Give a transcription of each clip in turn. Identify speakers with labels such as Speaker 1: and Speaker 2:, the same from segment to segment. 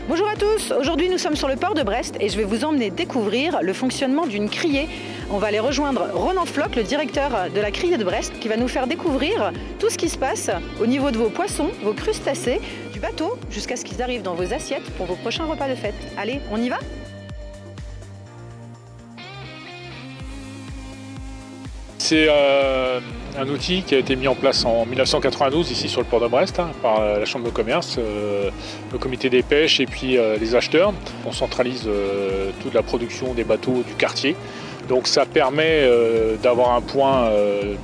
Speaker 1: Bonjour à tous, aujourd'hui nous sommes sur le port de Brest et je vais vous emmener découvrir le fonctionnement d'une criée. On va aller rejoindre Ronan Floch, le directeur de la criée de Brest, qui va nous faire découvrir tout ce qui se passe au niveau de vos poissons, vos crustacés, du bateau jusqu'à ce qu'ils arrivent dans vos assiettes pour vos prochains repas de fête. Allez, on y va ?
Speaker 2: C'est un outil qui a été mis en place en 1992 ici sur le port de Brest par la Chambre de commerce, le comité des pêches et puis les acheteurs. On centralise toute la production des bateaux du quartier. Donc ça permet d'avoir un point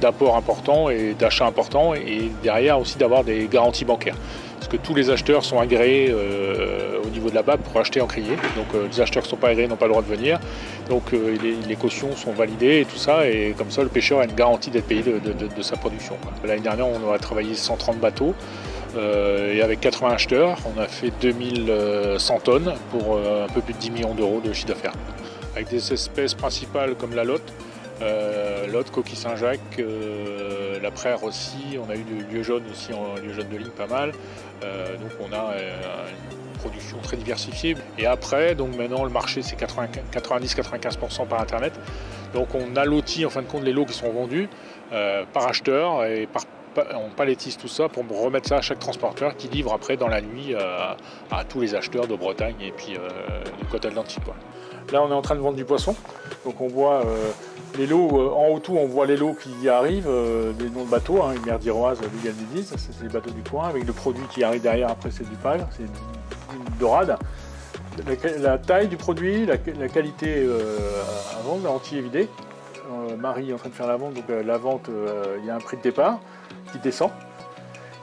Speaker 2: d'apport important et d'achat important et derrière aussi d'avoir des garanties bancaires. Parce que tous les acheteurs sont agréés au niveau de la BAB pour acheter en criée. Donc les acheteurs qui ne sont pas agréés n'ont pas le droit de venir. Donc les cautions sont validées et tout ça. Et comme ça, le pêcheur a une garantie d'être payé de sa production. L'année dernière, on a travaillé 130 bateaux. Et avec 80 acheteurs, on a fait 2100 tonnes pour un peu plus de 10 millions d'euros de chiffre d'affaires. Avec des espèces principales comme la lotte, coquille Saint-Jacques, la praire aussi, on a eu du lieu jaune aussi, lieu jaune de ligne pas mal. Donc on a une production très diversifiée. Et après, donc maintenant le marché c'est 90-95% par internet. Donc on a loti en fin de compte les lots qui sont vendus par acheteur et on palettise tout ça pour remettre ça à chaque transporteur qui livre après dans la nuit à tous les acheteurs de Bretagne et puis de côte atlantique. Là on est en train de vendre du poisson, donc on voit les lots, en haut tout on voit les lots qui arrivent, des noms de bateaux, une mer d'Iroise, du Galmidis, c'est les bateaux du coin, avec le produit qui arrive derrière, après c'est du pâle, c'est une dorade. La taille du produit, la qualité à vendre, l'entier évidé. Marie est en train de faire la vente, donc la vente, il y a un prix de départ qui descend.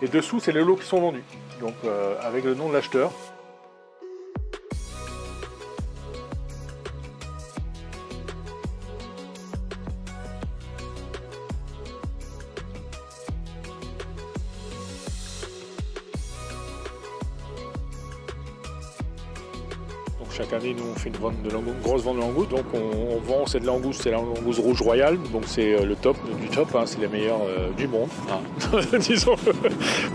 Speaker 2: Et dessous c'est les lots qui sont vendus, donc avec le nom de l'acheteur. Chaque année, nous, on fait une grosse vente de langoustes. Donc, on vend cette langouste, c'est la langouste rouge royale. Donc, c'est le top du top, c'est les meilleurs du monde. Disons,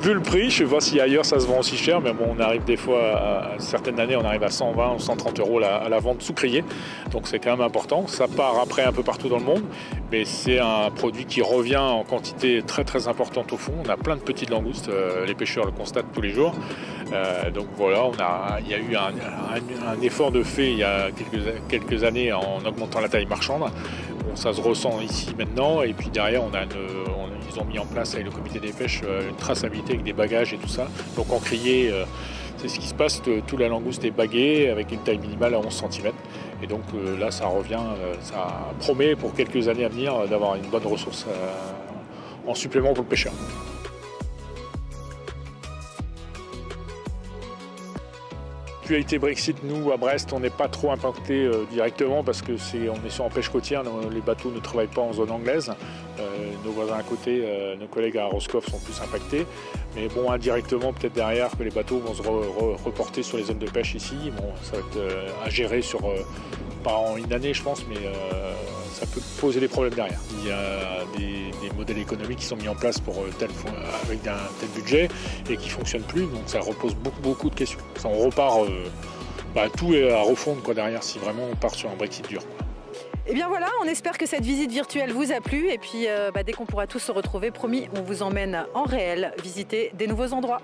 Speaker 2: vu le prix, je ne sais pas si ailleurs ça se vend aussi cher, mais bon, on arrive des fois, à certaines années, on arrive à 120 ou 130 euros à la vente sous criée. Donc, c'est quand même important. Ça part après un peu partout dans le monde, mais c'est un produit qui revient en quantité très très importante au fond. On a plein de petites langoustes, les pêcheurs le constatent tous les jours. Donc voilà, il y a eu un effort de fait il y a quelques années en augmentant la taille marchande. Bon, ça se ressent ici maintenant et puis derrière ils ont mis en place avec le comité des pêches une traçabilité avec des bagages et tout ça. Donc en criée, c'est ce qui se passe, toute la langouste est baguée avec une taille minimale à 11 cm. Et donc là ça revient, ça promet pour quelques années à venir d'avoir une bonne ressource en supplément pour le pêcheur. L'actualité Brexit, nous à Brest, on n'est pas trop impacté directement parce que on est en pêche côtière, les bateaux ne travaillent pas en zone anglaise. Nos voisins à côté, nos collègues à Roscoff sont plus impactés. Mais bon, indirectement, peut-être derrière que les bateaux vont se reporter sur les zones de pêche ici. Bon, ça va être à gérer sur, pas en une année je pense, mais ça peut poser des problèmes derrière. Il y a des modèles économiques qui sont mis en place avec un tel budget et qui ne fonctionnent plus, donc ça repose beaucoup de questions. Ça, on repart, tout est à refondre derrière si vraiment on part sur un Brexit dur.
Speaker 1: Et bien voilà, on espère que cette visite virtuelle vous a plu et puis dès qu'on pourra tous se retrouver, promis, on vous emmène en réel visiter des nouveaux endroits.